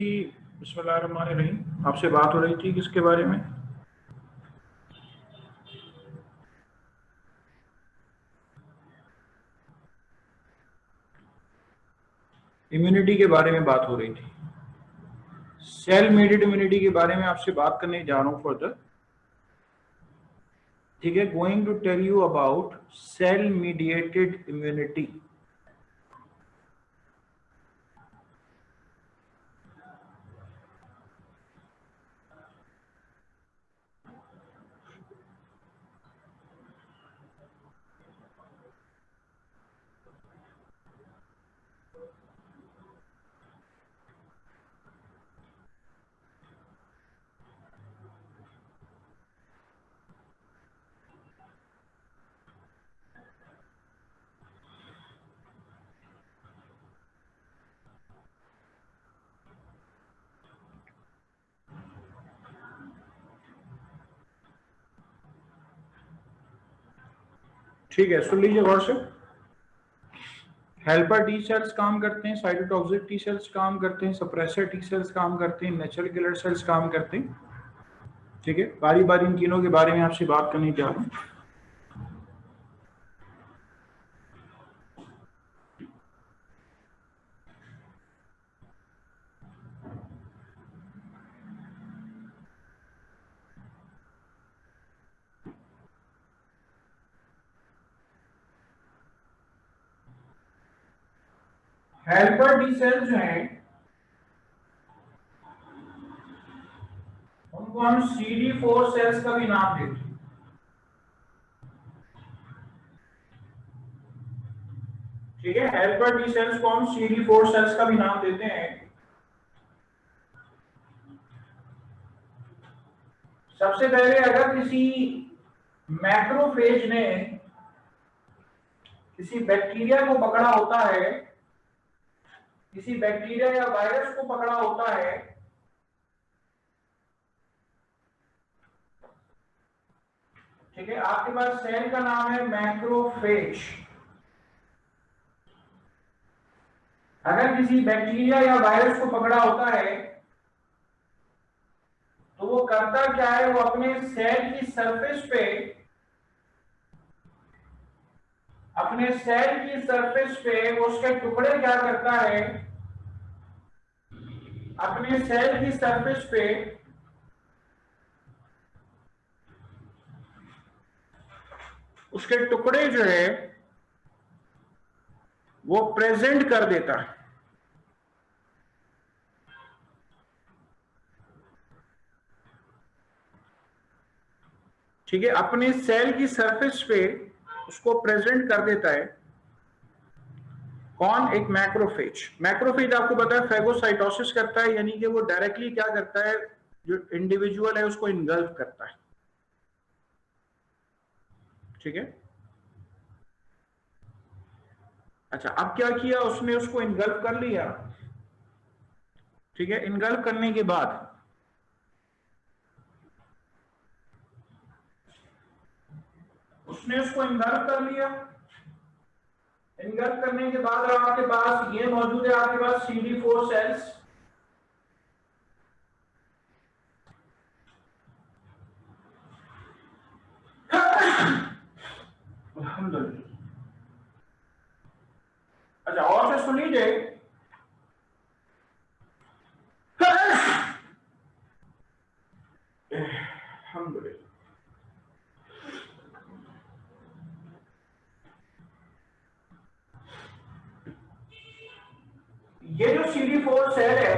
बिस्मिल्लाहिर्रहमानिर्रहीम। आपसे बात हो रही थी किसके बारे में? इम्यूनिटी के बारे में बात हो रही थी। सेल मेडिएटेड इम्यूनिटी के बारे में आपसे बात करने जा रहा हूं फर्दर। ठीक है, going to tell you about cell mediated immunity. ठीक है, सुन लीजिए गौर से। हेल्पर टी सेल्स काम करते हैं, साइटोटॉक्सिक टी सेल्स काम करते हैं, सप्रेसर टी सेल्स काम करते हैं, नेचुरल किलर सेल्स काम करते हैं। ठीक है, बारी बारी इन तीनों के बारे में आपसे बात करने जा रहा हूं। हेल्पर टी सेल्स जो हैं उनको हम CD4 सेल्स का भी नाम देते हैं। ठीक है, हेल्पर टी सेल्स को हम CD4 सेल्स का भी नाम देते हैं। सबसे पहले अगर किसी मैक्रोफेज ने किसी बैक्टीरिया को पकड़ा होता है, किसी बैक्टीरिया या वायरस को पकड़ा होता है, ठीक है, आपके पास सेल का नाम है मैक्रोफेज। अगर किसी बैक्टीरिया या वायरस को पकड़ा होता है तो वो करता क्या है, वो अपने सेल की सरफेस पे, अपने सेल की सरफेस पे वो उसके टुकड़े क्या करता है, अपने सेल की सरफेस पे उसके टुकड़े जो है वो प्रेजेंट कर देता है। ठीक है, अपने सेल की सरफेस पे उसको प्रेजेंट कर देता है। कौन? एक मैक्रोफेज। मैक्रोफेज आपको पता है फेगोसाइटोसिस करता है, यानी कि वो डायरेक्टली क्या करता है, जो इंडिविजुअल है उसको इनगल्फ करता है। ठीक है, अच्छा, अब क्या किया उसने, उसको इनगल्फ कर लिया। ठीक है, इनगल्फ करने के बाद उसने उसको इनगल्फ कर लिया। इनगल्फ करने के बाद आपके पास ये मौजूद है, आपके पास CD4 सेल्स। अच्छा, और से सुन लीजिए। ये जो CD4 सेल है,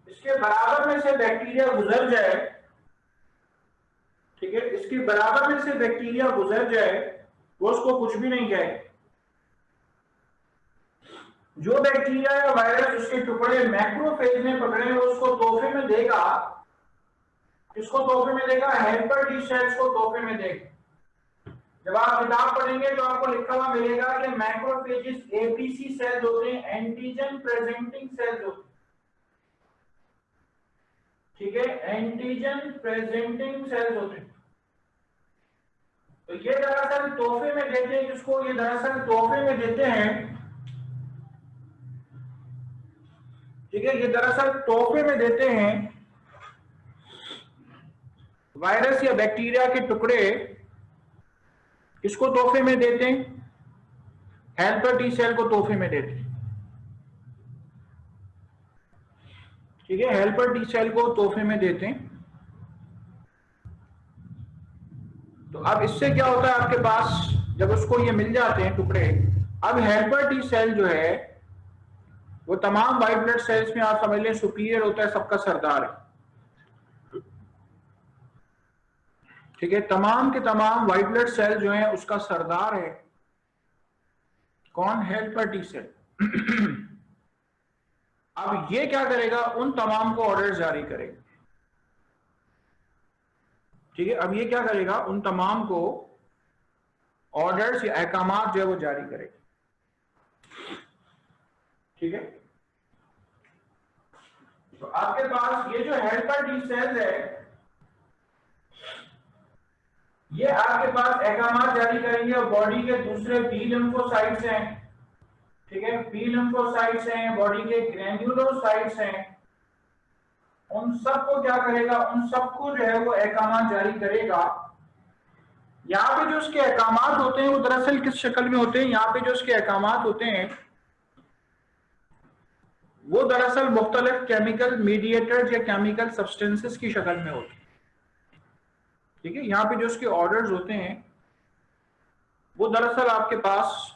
इसके बराबर में से बैक्टीरिया गुजर जाए, ठीक है, इसके बराबर में से बैक्टीरिया गुजर जाए, वो उसको कुछ भी नहीं कहे। जो बैक्टीरिया या वायरस उसके टुकड़े मैक्रोफेज ने पकड़े वो उसको तोहफे में देगा। किसको तोहफे में देगा? हेल्पर टी सेल्स को तोहफे में देगा। जब आप किताब पढ़ेंगे तो आपको लिखा हुआ मिलेगा कि मैक्रोफेजेस एपीसी सेल्स होते हैं, एंटीजन प्रेजेंटिंग सेल्स होते हैं। ठीक है, एंटीजन प्रेजेंटिंग सेल्स होते हैं। तो ये दरअसल तोहफे में देते हैं, किसको? ये दरअसल तोहफे में देते हैं ठीक है, ये दरअसल तोहफे में देते हैं वायरस या बैक्टीरिया के टुकड़े। किसको तोहफे में देते हैं? हेल्पर टी सेल को तोहफे में देते हैं। ठीक है, हेल्पर टी सेल को तोहफे में देते हैं। तो अब इससे क्या होता है आपके पास, जब उसको ये मिल जाते हैं टुकड़े, अब हेल्पर टी सेल जो है वो तमाम व्हाइट ब्लड सेल्स में आप समझ लें सुपीरियर होता है, सबका सरदार है। ठीक है, तमाम के तमाम व्हाइट ब्लड सेल जो है उसका सरदार है कौन? Helper T cell. अब ये क्या करेगा? उन तमाम को ऑर्डर जारी करेगा। ठीक है, अब ये क्या करेगा? उन तमाम को ऑर्डर्स या अहकामात जो है वो जारी करेगा। ठीक है, तो आपके पास ये जो हेल्पर टी सेल्स है ये आपके पास अहकामात जारी करेंगे और बॉडी के दूसरे बी लिम्फोसाइट्स हैं। ठीक है, बी लिम्फोसाइट्स हैं, बॉडी के ग्रैन्युलोसाइट्स हैं, उन सबको क्या करेगा? उन सबको जो है वो अहकामात जारी करेगा। यहाँ पे जो उसके अहकामात होते हैं वो दरअसल किस शक्ल में होते हैं? यहाँ पे जो उसके अहकामात होते हैं वो दरअसल मुख्तलिफ केमिकल मीडिएटर्स या केमिकल सब्सटेंसेस की शक्ल में होते हैं। ठीक है, यहाँ पे जो उसके ऑर्डर्स होते हैं वो दरअसल आपके पास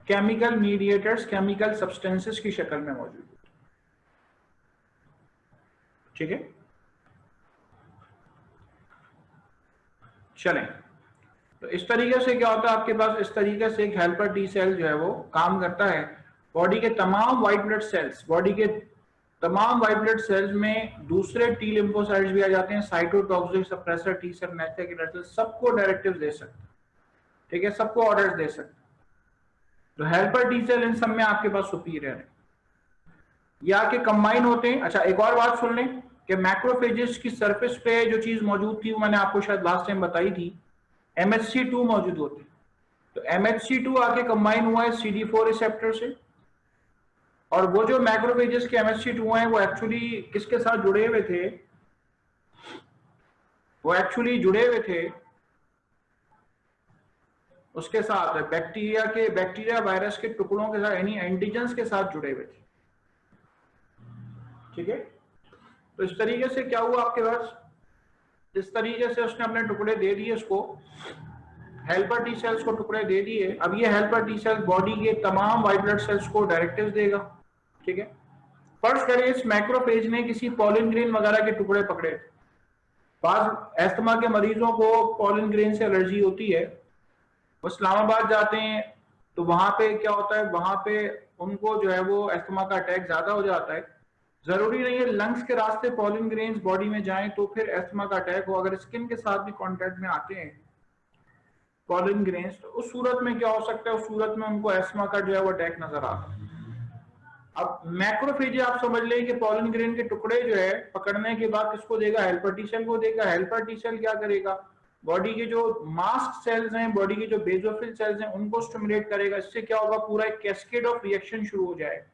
केमिकल मीडिएटर्स, केमिकल सब्सटेंसेस की शक्ल में मौजूद होते हैं। ठीक है, चलें, तो इस तरीके से क्या होता है आपके पास, इस तरीके से एक हेल्पर टी सेल जो है वो काम करता है। बॉडी के तमाम व्हाइट ब्लड सेल्स, बॉडी के तमाम व्हाइट ब्लड सेल्स में दूसरे टी लिम्फोसाइट्स भी आ जाते हैं, cytotoxic suppressor T cell, natural killer cell, सबको डायरेक्टिव दे सकते हैं। ठीक है, सबको ऑर्डर्स दे सकते हैं। तो हेल्पर टी सेल इन सब में आपके पास सुपीरियर है, ये आके कंबाइन होते हैं। अच्छा, एक और बात सुन लें कि मैक्रोफेजेस की सरफेस पे जो चीज मौजूद थी वो मैंने आपको शायद लास्ट टाइम बताई थी, MHC2 मौजूद होती है। तो MHC2 आके कंबाइन हुआ है CD4 रिसेप्टर से, और वो जो मैक्रोफेजेस के MHC2 हैं वो एक्चुअली किसके साथ जुड़े हुए थे? वो एक्चुअली जुड़े हुए थे उसके साथ बैक्टीरिया वायरस के टुकड़ों के साथ, यानी एंटीजेंस के साथ जुड़े हुए थे। ठीक है, तो इस तरीके से क्या हुआ आपके पास, इस तरीके से उसने अपने टुकड़े दे दिए, उसको हेल्पर टी सेल्स को टुकड़े दे दिए। अब ये हेल्पर टी सेल्स बॉडी के तमाम व्हाइट ब्लड सेल्स को डायरेक्टिव्स देगा। ठीक है, फर्ज करें इस मैक्रोफेज ने किसी पॉलिन ग्रेन वगैरह के टुकड़े पकड़े। बाद एस्थमा के मरीजों को पॉलिन ग्रेन से एलर्जी होती है, वो इस्लामाबाद जाते हैं तो वहां पे क्या होता है, वहां पे उनको जो है वो एस्थमा का अटैक ज्यादा हो जाता है। जरूरी नहीं है लंग्स के रास्ते पॉलिन ग्रेन्स बॉडी में जाएं तो फिर एस्थमा का अटैक हो, अगर स्किन के साथ भी कांटेक्ट में आते हैं पॉलिन ग्रेन्स तो उस सूरत में क्या हो सकता है, उस सूरत में उनको एस्थमा का जो है वो अटैक नजर आता है। अब मैक्रोफेज आप समझ लें कि पॉलिन ग्रेन के टुकड़े जो है पकड़ने के बाद किसको देगा? हेल्पर टी सेल को देगा। हेल्पर टी सेल क्या करेगा? बॉडी के जो मास्ट सेल्स हैं, बॉडी के जो बेसोफिल सेल्स हैं उनको स्टिमुलेट करेगा। इससे क्या होगा? पूरा एक कैस्केड ऑफ रिएक्शन शुरू हो जाएगा।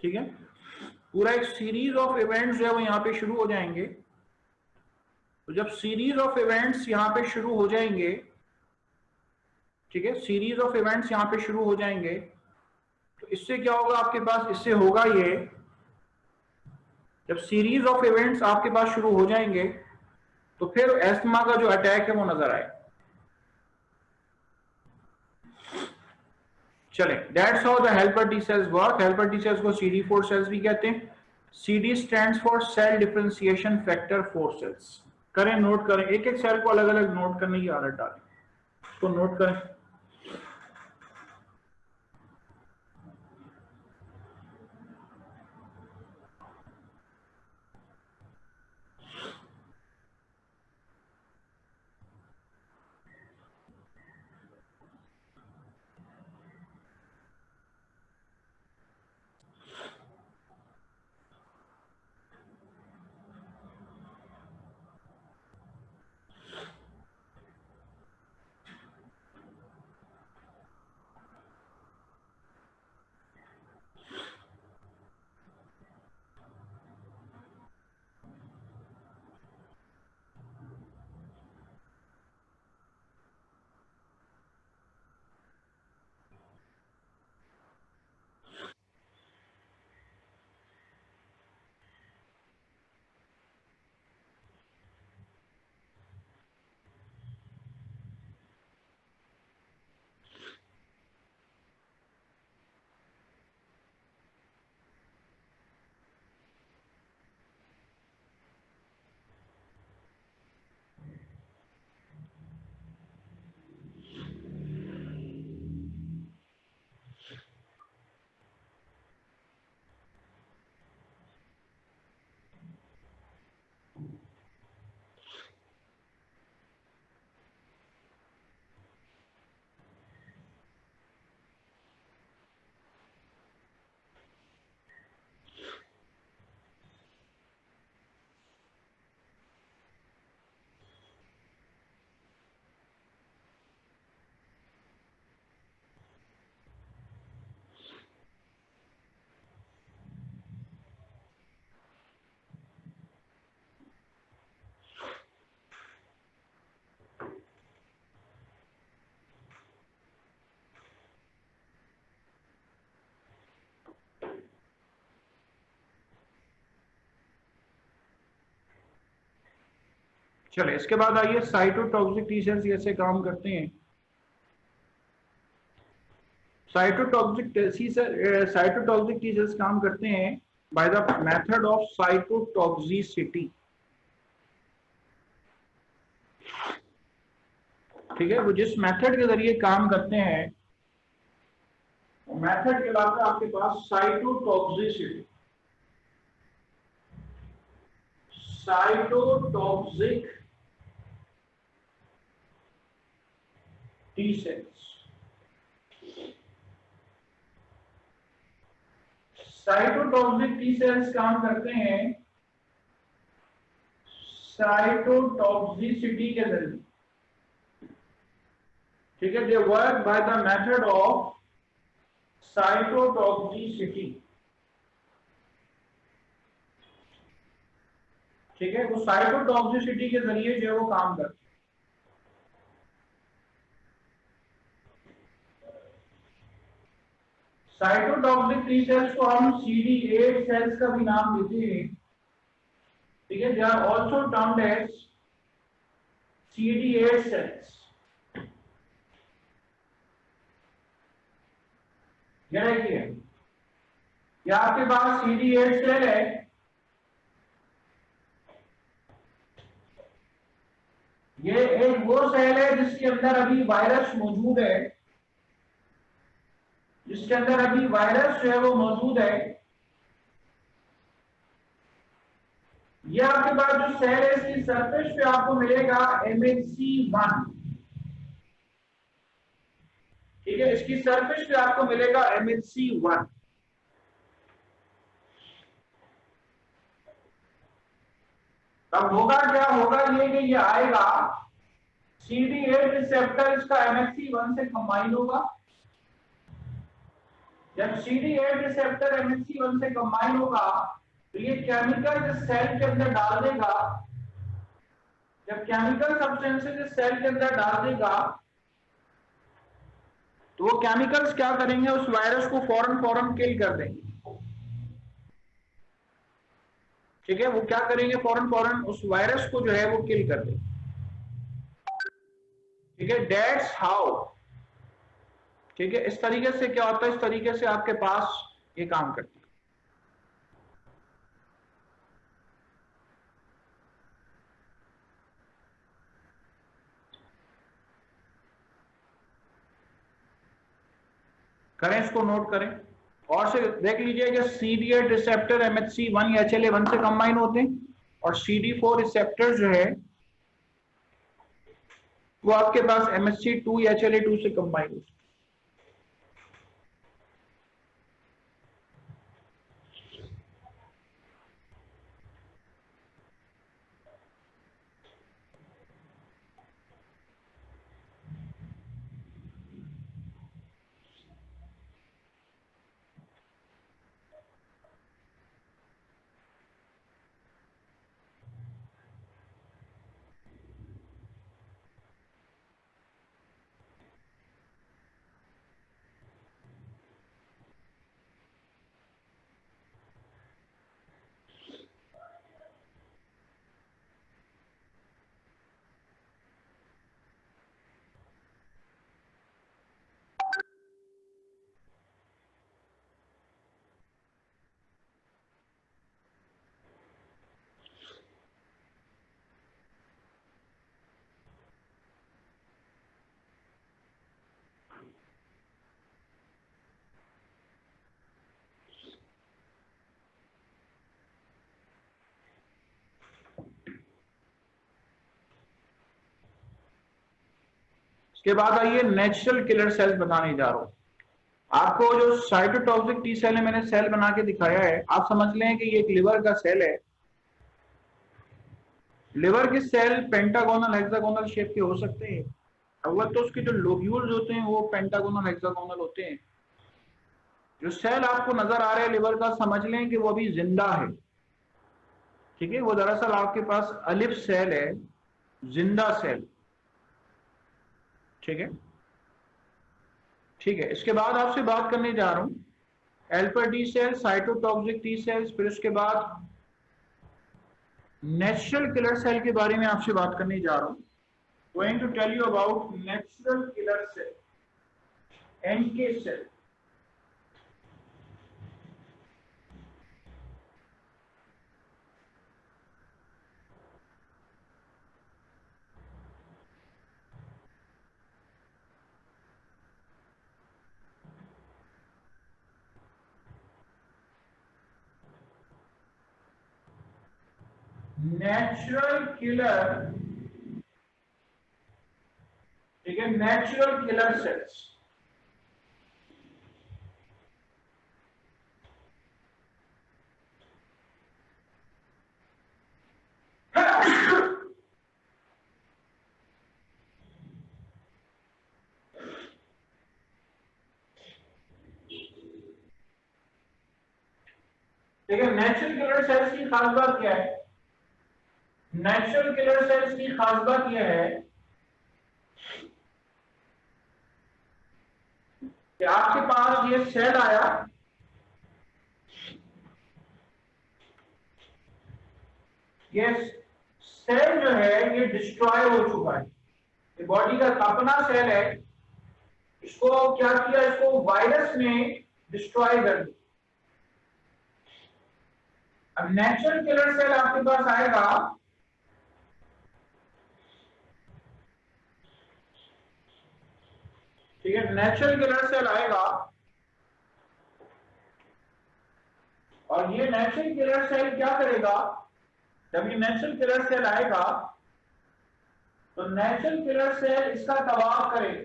ठीक है, पूरा एक सीरीज ऑफ इवेंट्स जो है वो यहाँ पे शुरू हो जाएंगे। तो जब सीरीज ऑफ इवेंट्स यहाँ पे शुरू हो जाएंगे, ठीक है, सीरीज ऑफ इवेंट्स यहाँ पे शुरू हो जाएंगे तो इससे क्या होगा आपके पास? इससे होगा ये, जब सीरीज ऑफ इवेंट्स आपके पास शुरू हो जाएंगे तो फिर एस्थमा का जो अटैक है वो नजर आए। चले, that's how the helper T cells work. Helper T cells को CD4 सेल्स भी कहते हैं। CD stands for cell differentiation factor 4 cells. करें, नोट करें, एक एक सेल को अलग अलग नोट करने की आदत डालें, तो नोट करें। चले इसके बाद आइए साइटोटॉक्सिक टी सेल्स कैसे काम करते हैं। साइटोटॉक्सिक टी सेल्स काम करते हैं bye the method of cytotoxicity. ठीक है, वो जिस मेथड के जरिए काम करते हैं वो मेथड कहलाता है आपके पास cytotoxicity. Cytotoxic T cells, cytotoxic T cells काम करते हैं साइटोटॉक्सिसिटी के जरिए। ठीक है, they work by the method of cytotoxicity. ठीक है, वो साइटोटॉक्सिसिटी के जरिए जो है वो काम करते हैं। साइटोटॉक्सिक टी सेल्स को हम CD8 सेल्स का भी नाम देते हैं। ठीक है, they are also termed as CD8 cells. ये देखिए, ये आपके पास CD8 सेल है। ये एक वो सेल है जिसके अंदर अभी वायरस मौजूद है, जिसके अंदर अभी वायरस जो है वो मौजूद है। ये आपके पास जो सेल है इसकी सरफेस पे आपको मिलेगा MHC1। ठीक है, इसकी सरफेस पे आपको मिलेगा MHC1। तब होगा क्या, होगा ये कि ये आएगा CD8 रिसेप्टर इसका MHC1 से कंबाइन होगा। जब CD8 रिसेप्टर MHC1 से कंबाइन होगा तो ये केमिकल इस सेल के अंदर डाल देगा। जब केमिकल सब्सटेंसेस इस सेल के अंदर डाल देगा तो वो केमिकल्स क्या करेंगे, उस वायरस को फौरन फौरन किल कर देंगे। ठीक है, वो क्या करेंगे, फौरन फौरन उस वायरस को जो है वो किल कर देंगे। ठीक है, दैट्स हाउ। ठीक है, इस तरीके से क्या होता है, इस तरीके से आपके पास ये काम करता है। करें, इसको नोट करें और से देख लीजिए कि CD8 रिसेप्टर MHC1 या HLA1 से कंबाइन होते हैं और CD4 रिसेप्टर जो है वो आपके पास MHC2 या HLA2 से कंबाइन होते हैं। इसके बाद आइए नेचुरल किलर सेल्स बनाने जा रहा हूं। आपको जो साइटोटॉक्सिक टी सेल है मैंने सेल बना के दिखाया है, आप समझ लें कि ये एक लिवर का सेल है। लिवर के सेल पेंटागोनल हेक्सागोनल शेप के हो सकते हैं। अव्वल तो उसके जो लोब्यूल्स होते हैं वो पेंटागोनल हेक्सागोनल होते हैं। जो सेल आपको नजर आ रहा है लिवर का, समझ लें कि वो अभी जिंदा है। ठीक है, वो दरअसल आपके पास अलिफ सेल है, जिंदा सेल। ठीक है, ठीक है। इसके बाद आपसे बात करने जा रहा हूं alpha T cell, cytotoxic T cells, फिर उसके बाद नेचुरल किलर सेल के बारे में आपसे बात करने जा रहा हूं। Going to tell you about natural killer cell, NK cell. Natural killer, ठीक है, नेचुरल किलर सेल्स। ठीक है, नेचुरल किलर सेल्स की खास बात क्या है? नेचुरल किलर सेल्स की खास बात यह है कि आपके पास ये सेल आया, ये सेल जो है ये डिस्ट्रॉय हो चुका है, ये बॉडी का अपना सेल है, इसको क्या किया, इसको वायरस ने डिस्ट्रॉय कर दिया। अब नेचुरल किलर सेल आपके पास आएगा, ठीक है, नेचुरल किलर सेल आएगा और ये नेचुरल किलर सेल क्या करेगा? जब ये नेचुरल किलर सेल आएगा तो नेचुरल किलर सेल इसका तबाह करेगा।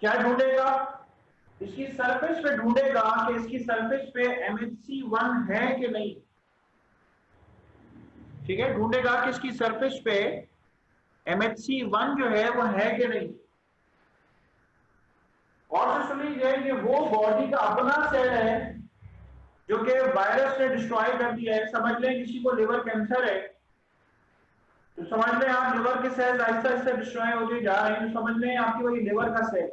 क्या ढूंढेगा? इसकी सरफेस पे ढूंढेगा कि इसकी सरफेस पे MHC1 है कि नहीं। ठीक है, ढूंढेगा कि इसकी सरफेस पे MHC1 जो है वो है कि नहीं। और से सुन लीजिए, ये वो बॉडी का अपना सेल है जो कि वायरस ने डिस्ट्रॉय कर दिया है। समझ लें किसी को लिवर कैंसर है तो समझ लें आप लिवर के सेल्स आहिस्ता आहिस्ता डिस्ट्रॉय होते जा रहे हैं, तो समझ लें आपकी वही लिवर का सेल।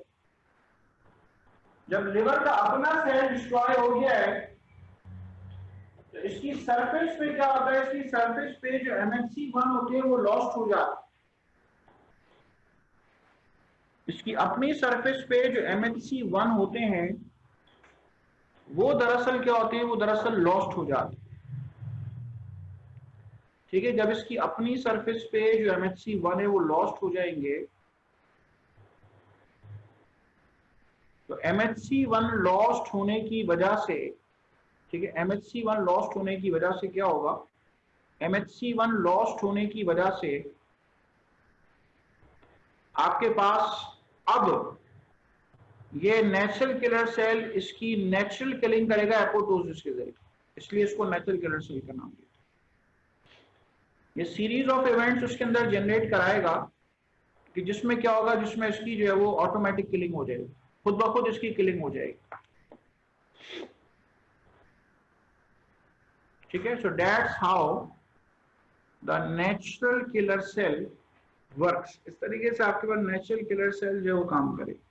जब लिवर का अपना सेल डिस्ट्रॉय हो गया है तो इसकी सरफेस पे क्या होता है? इसकी सरफेस पे जो MHC1 होते हैं वो लॉस्ट हो जाते हैं। इसकी अपनी सरफेस पे जो MHC1 होते हैं वो दरअसल क्या होते हैं? वो दरअसल लॉस्ट हो जाते हैं। ठीक है, जब इसकी अपनी सरफेस पे जो MHC1 है वो लॉस्ट हो जाएंगे तो MHC1 लॉस्ट होने की वजह से, ठीक है, MHC1 लॉस्ट होने की वजह से क्या होगा? MHC1 लॉस्ट होने की वजह से आपके पास अब ये नेचुरल किलर सेल इसकी नेचुरल किलिंग करेगा एपोप्टोसिस के जरिए, इसलिए इसको नेचुरल किलर सेल का नाम दिया। ये सीरीज ऑफ इवेंट्स उसके अंदर जनरेट कराएगा कि जिसमें क्या होगा, जिसमें इसकी जो है वो ऑटोमेटिक किलिंग हो जाएगी, खुद ब खुद इसकी किलिंग हो जाएगी। ठीक है, so that's how the natural killer cell works. इस तरीके से आपके पास नेचुरल किलर सेल जो है वो काम करेगा।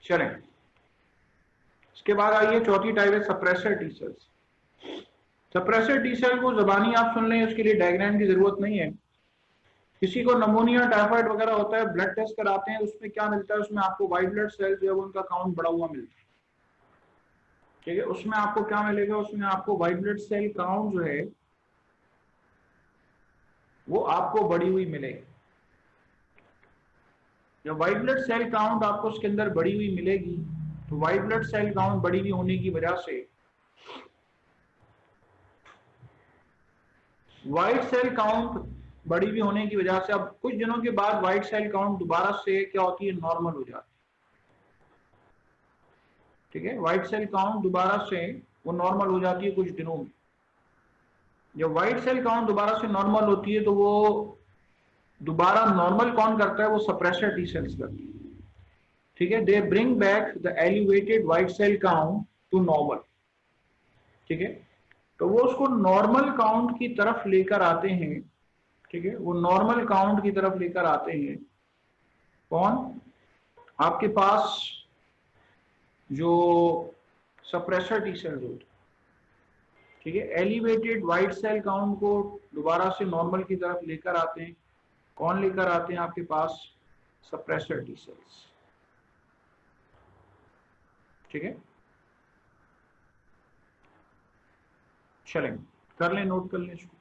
चलें, इसके बाद आइए चौथी टाइप है suppressor T cells. Suppressor T cell को जबानी आप सुन लें, उसके लिए डायग्राम की जरूरत नहीं है। किसी को नमोनिया टाइफाइड वगैरह होता है, ब्लड टेस्ट कराते हैं, उसमें क्या मिलता है? उसमें आपको व्हाइट ब्लड सेल जो है उनका काउंट बढ़ा हुआ मिलता है। ठीक है, उसमें आपको क्या मिलेगा? उसमें आपको व्हाइट ब्लड सेल काउंट जो है वो आपको बढ़ी हुई मिलेगी। जब व्हाइट ब्लड सेल काउंट आपको उसके अंदर बढ़ी हुई मिलेगी तो व्हाइट ब्लड सेल काउंट बढ़ी हुई होने की वजह से व्हाइट सेल काउंट बढ़ी हुई होने की वजह से अब कुछ दिनों के बाद व्हाइट सेल काउंट दोबारा से क्या होती है? नॉर्मल हो जाती है। ठीक है, व्हाइट सेल काउंट दोबारा से वो नॉर्मल हो जाती है कुछ दिनों में। जब व्हाइट सेल काउंट दोबारा से नॉर्मल होती है तो वो दोबारा नॉर्मल कौन करता है? वो सप्रेसर टी सेल्स करती है। ठीक है, they bring back the elevated white cell count to normal. ठीक है, तो वो उसको नॉर्मल काउंट की तरफ लेकर आते हैं ठीक है, वो नॉर्मल काउंट की तरफ लेकर आते हैं। कौन? आपके पास जो सप्रेसर टी सेल्स होते हैं, ठीक है, एलिवेटेड व्हाइट सेल काउंट को दोबारा से नॉर्मल की तरफ लेकर आते हैं। कौन लेकर आते हैं आपके पास? Suppressor T sales. ठीक है, चलें, कर लें, नोट कर लें इसको।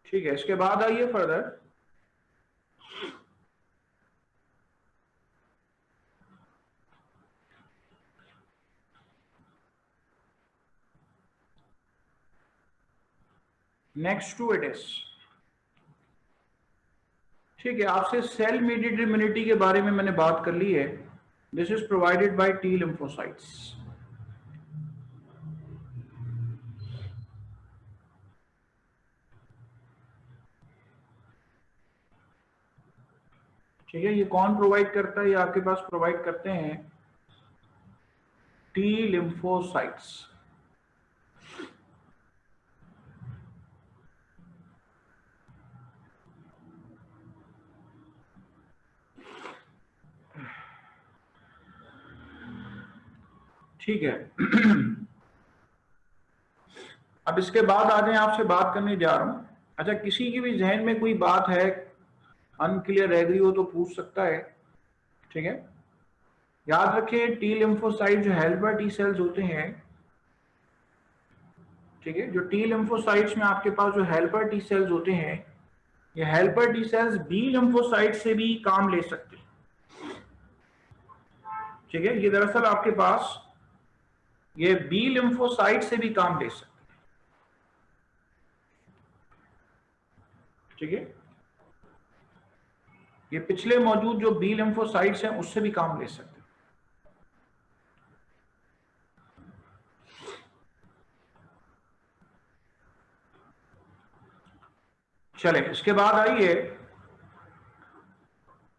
ठीक है, इसके बाद आइए further. Next to it is, ठीक है, आपसे सेल मीडिएटेड इम्यूनिटी के बारे में मैंने बात कर ली है। This is provided by T lymphocytes. ठीक है, ये कौन प्रोवाइड करता है? ये आपके पास प्रोवाइड करते हैं टी लिम्फोसाइट्स। ठीक है। अब इसके बाद आ जाए, आपसे बात करने जा रहा हूं। अच्छा, किसी की भी जहन में कोई बात है, अनक्लियर रह गई हो तो पूछ सकता है। ठीक है, याद रखें, टी लिम्फोसाइट जो हेल्पर टी सेल्स होते हैं, ठीक है, जो टी लिम्फोसाइट्स में आपके पास जो हेल्पर टी सेल्स होते हैं, ये helper T cells B lymphocyte से भी काम ले सकते हैं। ठीक है, ये दरअसल आपके पास ये बी लिम्फोसाइट से भी काम ले सकते हैं। ठीक है, ये पिछले मौजूद जो बी लिम्फोसाइट्स हैं उससे भी काम ले सकते हैं। चले, इसके बाद आइए,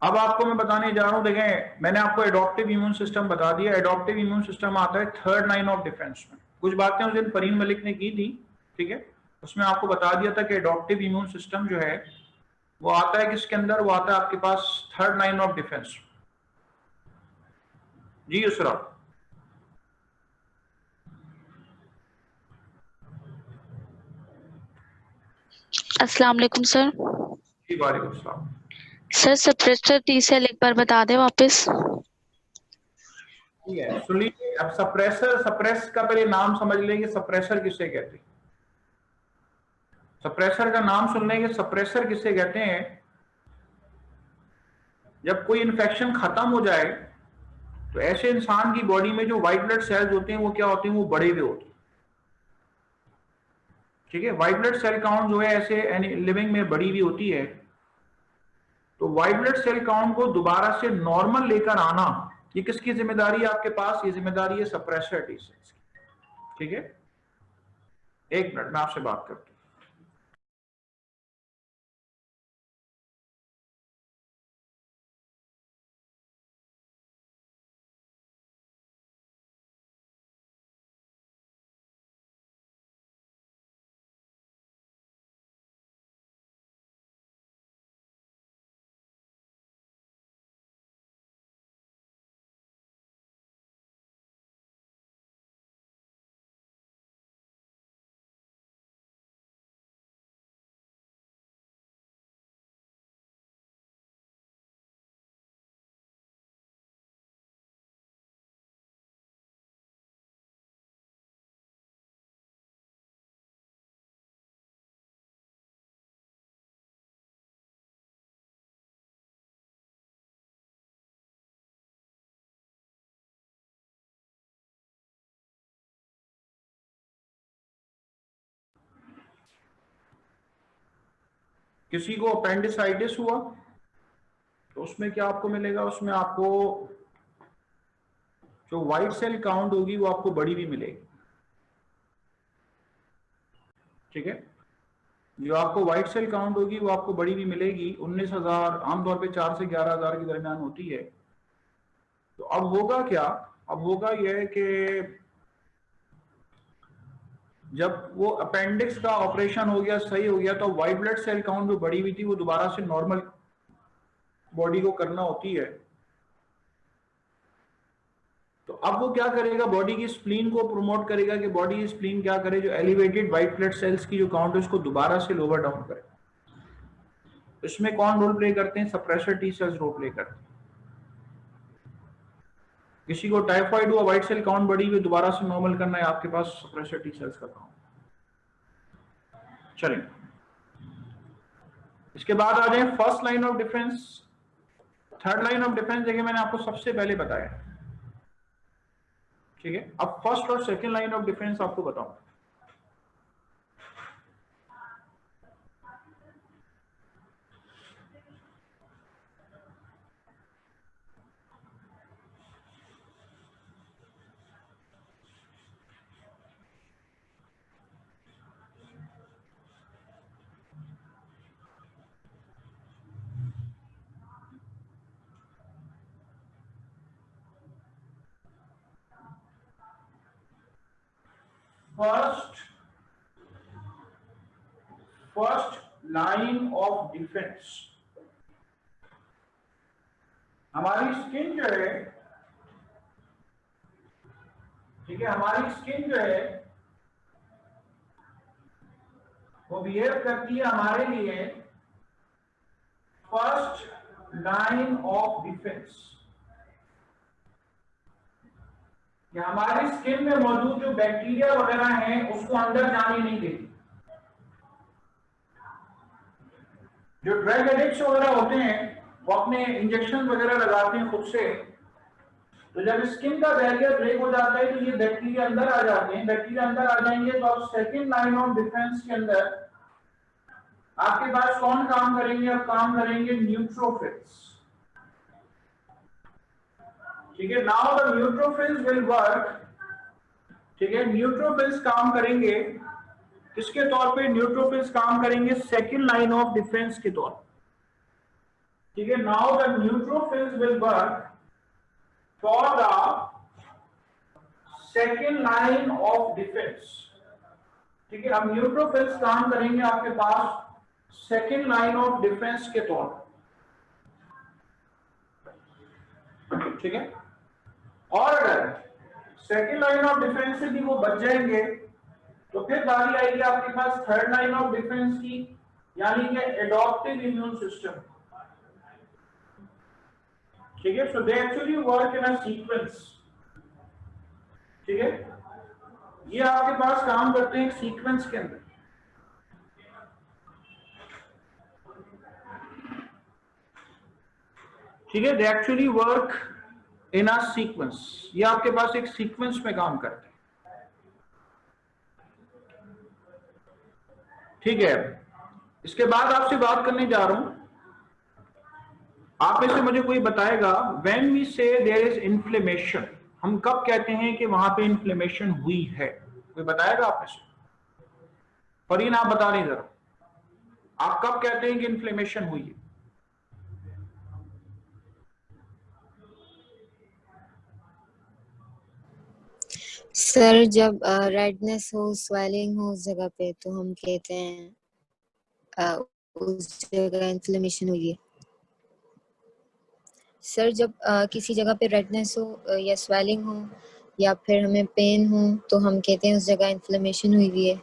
अब आपको मैं बताने जा रहा हूं। देखें, मैंने आपको एडॉप्टिव इम्यून सिस्टम बता दिया। एडॉप्टिव इम्यून सिस्टम आता है थर्ड लाइन ऑफ डिफेंस में। कुछ बातें उस दिन फरीन मलिक ने की थी, ठीक है, उसमें आपको बता दिया था कि एडॉप्टिव इम्यून सिस्टम जो है वो आता है किसके अंदर? वो आता है आपके पास थर्ड लाइन ऑफ डिफेंस। जी उसरा। अस्सलाम वालेकुम सर। जी वालेकुम सलाम। सर सप्रेसर टी सेल एक बार बता दें वापस। ठीक है, सुन लीजिए। अब सप्रेसर, सप्रेस का पहले नाम समझ लेंगे, सप्रेसर किसे कहते हैं। सप्रेसर का नाम सुन लेंगे, सप्रेसर किसे कहते हैं? जब कोई इन्फेक्शन खत्म हो जाए तो ऐसे इंसान की बॉडी में जो व्हाइट ब्लड सेल्स होते हैं वो क्या होते हैं? वो बढ़े हुए होते हैं। ठीक है, व्हाइट ब्लड सेल काउंट जो है ऐसे लिविंग में बढ़ी हुई होती है। तो व्हाइट ब्लड सेल काउंट को दोबारा से नॉर्मल लेकर आना, ये किसकी जिम्मेदारी है आपके पास? ये जिम्मेदारी है सप्रेसर टी सेल्स की। ठीक है, एक मिनट में आपसे बात करता हूं। किसी को अपेंडिसाइटिस हुआ तो उसमें क्या आपको मिलेगा, उसमें आपको जो व्हाइट सेल काउंट होगी वो आपको बड़ी भी मिलेगी। ठीक है, जो आपको व्हाइट सेल काउंट होगी वो आपको बड़ी भी मिलेगी। 19,000 आमतौर पे 4 से 11,000 के दरमियान होती है। तो अब होगा क्या, अब होगा यह कि जब वो अपेंडिक्स का ऑपरेशन हो गया, सही हो गया, तो व्हाइट ब्लड सेल काउंट जो बढ़ी हुई थी वो दोबारा से नॉर्मल बॉडी को करना होती है। तो अब वो क्या करेगा, बॉडी की स्प्लीन को प्रमोट करेगा कि बॉडी की स्प्लीन क्या करे, जो एलिवेटेड व्हाइट ब्लड सेल्स की जो काउंट है उसको दोबारा से लोअर डाउन करे। इसमें कौन रोल प्ले करते हैं, suppressor T cells role play करते हैं। किसी को टाइफाइड हुआ, व्हाइट सेल काउंट बढ़ी हुई, दोबारा से नॉर्मल करना है, आपके पास सप्रेसर टी सेल्स का काउंट। चलें, इसके बाद आ जाए first line of defence. Third line of defence देखिए मैंने आपको सबसे पहले बताया। ठीक है, अब फर्स्ट और सेकंड लाइन ऑफ डिफेंस आपको बताऊं। फर्स्ट लाइन ऑफ डिफेंस, हमारी स्किन जो है, ठीक है, हमारी स्किन जो है वो बिहेव करती है हमारे लिए फर्स्ट लाइन ऑफ डिफेंस। हमारी स्किन में मौजूद जो बैक्टीरिया वगैरह हैं उसको अंदर जाने नहीं देती। जो ड्रग एडिक्ट्स वगैरह होते हैं वो अपने इंजेक्शन वगैरह लगाते हैं खुद से, तो जब स्किन का बैरियर ब्रेक हो जाता है तो ये बैक्टीरिया अंदर आ जाते हैं। बैक्टीरिया अंदर आ जाएंगे तो अब सेकंड लाइन ऑफ डिफेंस के अंदर आपके पास कौन काम करेंगे, अब काम करेंगे न्यूट्रोफिल्स। ठीक है, now the neutrophils will work. ठीक है, न्यूट्रोफिल्स काम करेंगे किसके तौर पे, न्यूट्रोफिल्स काम करेंगे सेकंड लाइन ऑफ डिफेंस के तौर पर। ठीक है, now the neutrophils will work for the second line of defence. ठीक है, अब न्यूट्रोफिल्स काम करेंगे आपके पास सेकंड लाइन ऑफ डिफेंस के तौर पर। ठीक है, और अगर सेकंड लाइन ऑफ डिफेंस से भी वो बच जाएंगे तो फिर बारी आएगी आपके पास थर्ड लाइन ऑफ डिफेंस की, यानी कि एडॉप्टिव इम्यून सिस्टम। ठीक है, so they actually work in a sequence. ठीक है, ये आपके पास काम करते हैं एक सीक्वेंस के अंदर। ठीक है, दे actually work in a sequence, ये आपके पास एक सीक्वेंस में काम करते हैं। ठीक है, इसके बाद आपसे बात करने जा रहा हूं, आप में से मुझे कोई बताएगा व्हेन वी से देयर इज इन्फ्लेमेशन, हम कब कहते हैं कि वहां पे इन्फ्लेमेशन हुई है, कोई बताएगा आप में से? फरीन आप बता रहे जरा, आप कब कहते हैं कि इन्फ्लेमेशन हुई है? सर जब रेडनेस हो, स्वेलिंग हो उस जगह पे, तो हम कहते हैं उस जगह इन्फ्लेमेशन हुई है। सर जब किसी जगह पे रेडनेस हो या स्वेलिंग हो या फिर हमें पेन हो तो हम कहते हैं उस जगह इन्फ्लेमेशन हुई हुई है।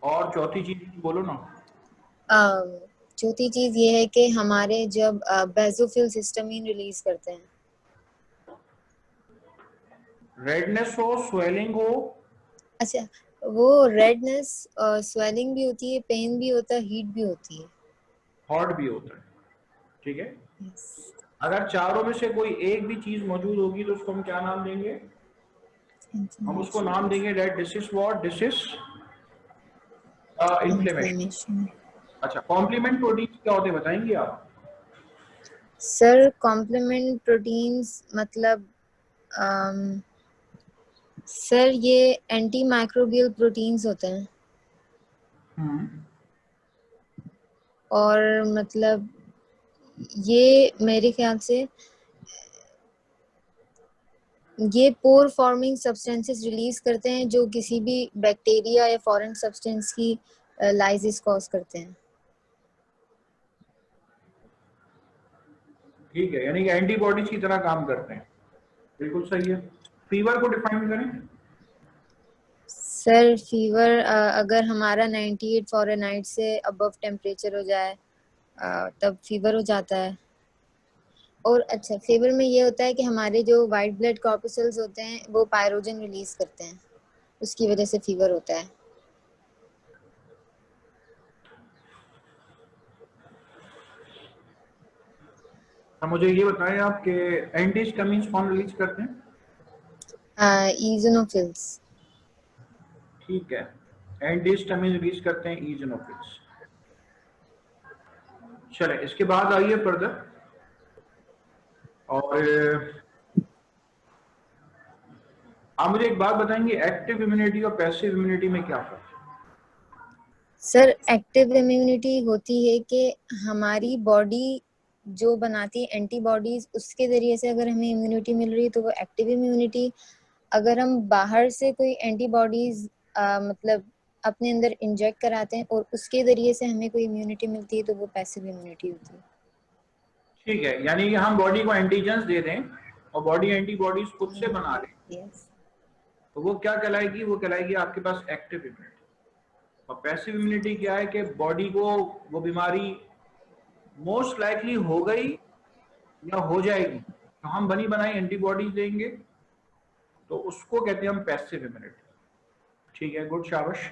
और चौथी चीज बोलो ना। चौथी चीज ये है कि हमारे जब बेसोफिल हिस्टामिन रिलीज करते हैं। रेडनेस हो, स्वेलिंग हो, अच्छा, वो रेडनेस स्वेलिंग भी होती है, पेन भी होता है, हीट भी होती है, हॉट भी होता है। ठीक है, yes. अगर चारों में से कोई एक भी चीज मौजूद होगी तो उसको हम क्या नाम देंगे? हम उसको नाम देंगे that this is what, this is inflammation. Inflammation. अच्छा, कॉम्प्लीमेंट प्रोटीन क्या होते हैं बताएंगे आप? सर कॉम्प्लीमेंट प्रोटीन्स मतलब सर ये एंटी माइक्रोबियल प्रोटीन्स होते हैं और मतलब ये मेरे ख्याल से ये पोर फॉर्मिंग सब्सटेंसेस रिलीज करते हैं जो किसी भी बैक्टीरिया या फॉरेन सब्सटेंस की लाइसिस कॉज करते हैं। ठीक है, यानी कि एंटीबॉडीज की तरह काम करते हैं। बिल्कुल सही है। फीवर को डिफाइन करें। सर फीवर अगर हमारा 98 फ़ारेनहाइट से अबव टेम्परेचर हो जाए तब फीवर हो जाता है। और अच्छा, फीवर में ये होता है कि हमारे जो वाइट ब्लड कॉर्पसूल्स होते हैं वो पायरोजन रिलीज करते हैं, उसकी वजह से फीवर होता है। तो मुझे ये बताएं आप कि एंटीहिस्टामिन्स कौन रिलीज करते हैं? ईज़ोनोफिल्स। ठीक है, एंटीहिस्टामिन रिलीज करते हैं ईओसिनोफिल्स। चले इसके बाद आइए फर्दर, और आप मुझे एक बात बताएंगे, एक्टिव इम्यूनिटी और पैसिव इम्यूनिटी में क्या फर्क है? सर एक्टिव इम्यूनिटी होती है कि हमारी बॉडी जो बनाती है एंटीबॉडीज, उसके जरिए से अगर हमें इम्यूनिटी मिल रही है तो वो एक्टिव इम्यूनिटी। अगर हम बाहर से कोई एंटीबॉडीज मतलब अपने अंदर इंजेक्ट कराते हैं और उसके जरिए से हमें कोई इम्यूनिटी मिलती है तो वो पैसिव इम्यूनिटी होती है। ठीक है, यानी कि हम बॉडी को एंटीजेंस दे दें और बॉडी एंटीबॉडीज खुद से बना ले, यस। तो वो क्या कहलाएगी? वो कहलाएगी आपके पास एक्टिव इम्यूनिटी। और पैसिव इम्यूनिटी क्या है कि बॉडी को वो बीमारी मोस्ट लाइकली हो गई या हो जाएगी तो हम बनी बनाई एंटीबॉडीज देंगे, तो उसको कहते हैं हम पैसिव इम्यूनिटी। ठीक है, गुड, शाबाश।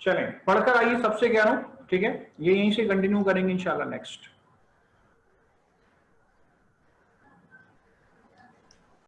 चलें पढ़कर आइए सबसे कह रहा हूं, ठीक है, ये यहीं से कंटिन्यू करेंगे इंशाल्लाह नेक्स्ट।